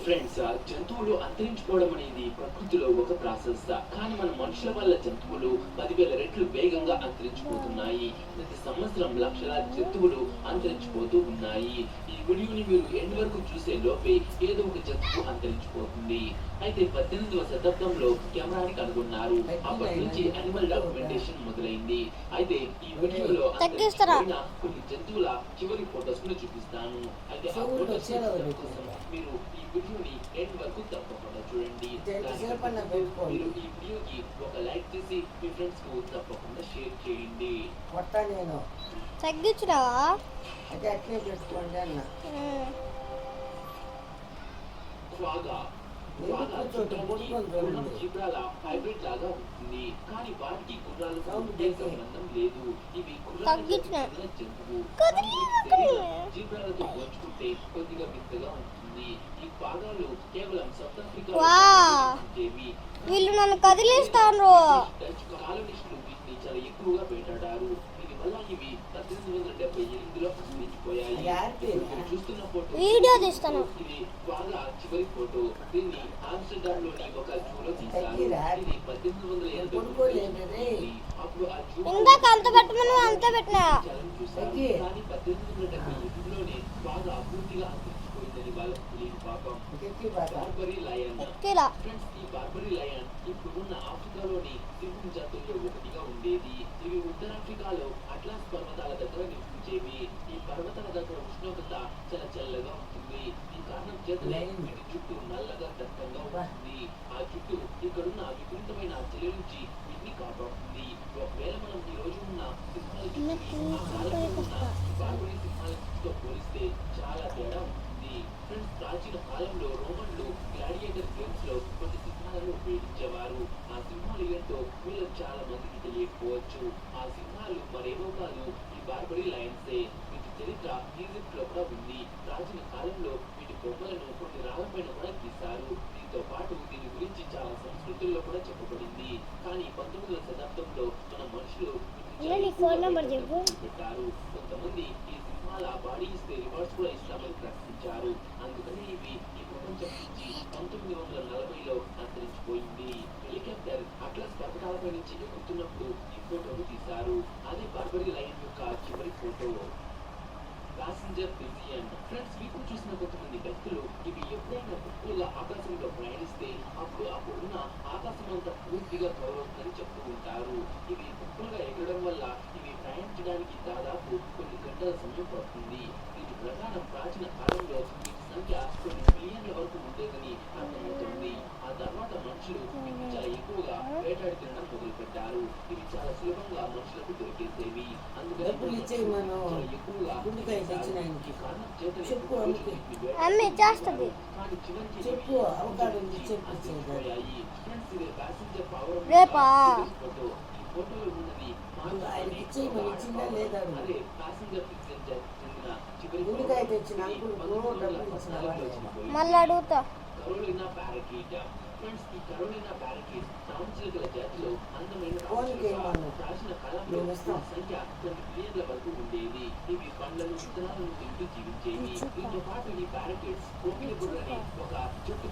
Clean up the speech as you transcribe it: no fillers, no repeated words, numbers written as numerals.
Friends, జంతువులు అంతరించిపోవడం అనేది ప్రకృతిలో ఒక ప్రాసెస్. కానీ మన మనుషుల వల్ల జంతువులు 10,000 రెట్లు వేగంగా అంతరించిపోతున్నాయి. ప్రతి సంవత్సరం లక్షలాది జంతువులు అంతరించిపోతూ ఉన్నాయి. ఈ వీడియోని మీరు ఎండ్ వరకు చూసే లోపే ఏదో ఒక జంతువు అంతరించిపోతుంది. అయితే 18వ శతాబ్దంలో కెమెరాని కనుగొన్నారు. అప్పటి నుంచి అనిమల్ డాక్యుమెంటేషన్ మొదలైంది. అయితే ఈ వీడియోలో కొన్ని జంతువుల చివరి ఫోటోస్ ను చూపిస్తాను. అయితే ఆ ఫోటోస్ కోసం మీరు ఈ వీడియోని ఎండ్ వరకు తప్పకుండా చూడండి. మీరు ఈ వీడియోకి ఒక లైక్ చేసి మీ ఫ్రెండ్స్ కు తప్పకుండా షేర్ చేయండి. తగ్గించురావా జీబ్రాల హైబ్రిడ్ లాగా ఉంటుంది, కానీ వాటికి గుర్రాలకు సంబంధం లేదు. ఇవి జంతువు జీబ్రాలతో పోల్చుకుంటే కొద్దిగా పెద్దగా ఉంటుంది. ఈ భాగాలు కేవలం సౌత్ ఆఫ్రికా వీళ్ళు నన్ను కదిలిస్తాను. కాలనిస్టులు వీటిని చాలా ఎక్కువగా వేటాడారు. దీనివల్ల ఇవి 1878లో అంతరించిపోయాయి. చూస్తున్న ఫోటో వీడియో తీస్తాను. ఇది బాగా చివరి ఫోటో. దీన్ని ఆమ్స్టర్డామ్ లోని ఒక జూలో తీశారు. ఇది 1880 అప్పుడు ఆ జూ ఇందాక అంత పెట్టమని అంత పెట్టినా చూశారు. కానీ 1878లోనే బాగా పూర్తిగా అంతరించిపోయిందని వాళ్ళకి తెలియదు పాపం. Barberry lion. ఫ్రెండ్స్, ఈ బార్బరీ లయన్ ఇప్పుడున్న ఆఫ్రికాలోని సింహం జాతుల్లో ఒకటిగా ఉండేది. ఇవి ఉత్తరాఫ్రికాలో అట్లాస్ పర్వతాల దగ్గర నివసించేవి. ఈ పర్వతాల దగ్గర ఉష్ణోగ్రత చాలా చల్లగా ఉంటుంది. ఈ కారణం చేత వీటి చుట్టూ నల్లగా దట్టంగా ఉంటుంది. ఆ చుట్టూ ఇక్కడున్న విపరీతమైన చలి నుంచి వీటిని కాపాడుతుంది. ఒకవేళ మనం ఈ రోజు ఉన్న బార్బరీ సింహాలతో పోలిస్తే చాలా తేడా ఉంటుంది. ఫ్రెండ్స్, ప్రాచీన కాలంలో రోమన్లు గ్లాడియేటర్ గేమ్స్ లో కొన్ని సింహాలను ఉపయోగించేవారు. ఆ సింహాలు ఏంటో మీరు చాలా మందికి తెలియకపోవచ్చు. ఆ సింహాలు మరేవో కాదు, ఈ బార్బరీ లయన్సే. వీటి చరిత్ర ఈజిప్ట్ లో కూడా ఉంది. ప్రాచీన కాలంలో వీటి బొమ్మలను కొన్ని రాళ్లపైన కూడా గీశారు. దీంతో పాటు దీని గురించి చాలా సంస్కృతుల్లో కూడా చెప్పబడింది. కానీ 19వ శతాబ్దంలో మన మనుషులు పెట్టారు. కొంతమంది ఈ సింహాల బాడీ ఇస్తే రివార్డ్స్ కూడా ఇస్తామని ప్రకటించారు. అందుకని ఇవి ఈ ప్రపంచం నుంచి 1940లో అంతరించిపోయింది. హెలికాప్టర్ అట్లాస్ పర్వతాలపై నుంచి ఎక్కుతున్నప్పుడు ఈ ఫోటోను తీశారు. అదే బార్బరీ లయన్ యొక్క చివరి ఫోటో. Passenger pigeon. ఫ్రెండ్స్, మీకు చూసిన కొంతమంది వ్యక్తులు ఇవి ఎప్పుడైనా ఎక్కువగా ఆకాశంలో ప్రయాణిస్తే అప్పుడున్న ఆకాశం అంతా పూర్తిగా కవరవుతుందని చెప్తూ ఉంటారు. ఇవి ఎక్కువగా ఎగరడం వల్ల ఇవి ప్రయాణించడానికి దాదాపు కొన్ని గంటల సమయం పడుతుంది. వీటి ప్రకారం ప్రాచీన కాలంలో వీటి సంఖ్య కొన్ని మిలియన్ల వరకు ఉండేదని అర్థమవుతుంది. ఆ తర్వాత మనుషులు వీటిని చాలా ఎక్కువగా వేటాడి తినడం మొదలు పెట్టారు. ఇవి చాలా సులభంగా మనుషులకు దొరికేసేవి. అందుకని ఎక్కువగా రేపా మళ్ళీ అడుగుతా. కరోలినా పారకీట్. ఫ్రెండ్స్, ఈ కరోలినా పారకీట్ రామచిలుకల జాతిలో అందమైన ప్రాచీన కాలంలో సంఖ్య కొన్ని మిలియన్ల వరకు ఉండేది. ఇవి పండ్లను విత్తనాలను తింటూ జీవించేవి. దీంతో పాటు ఈ పారకీట్స్ కోకిల బుర్రని ఒక చెట్టు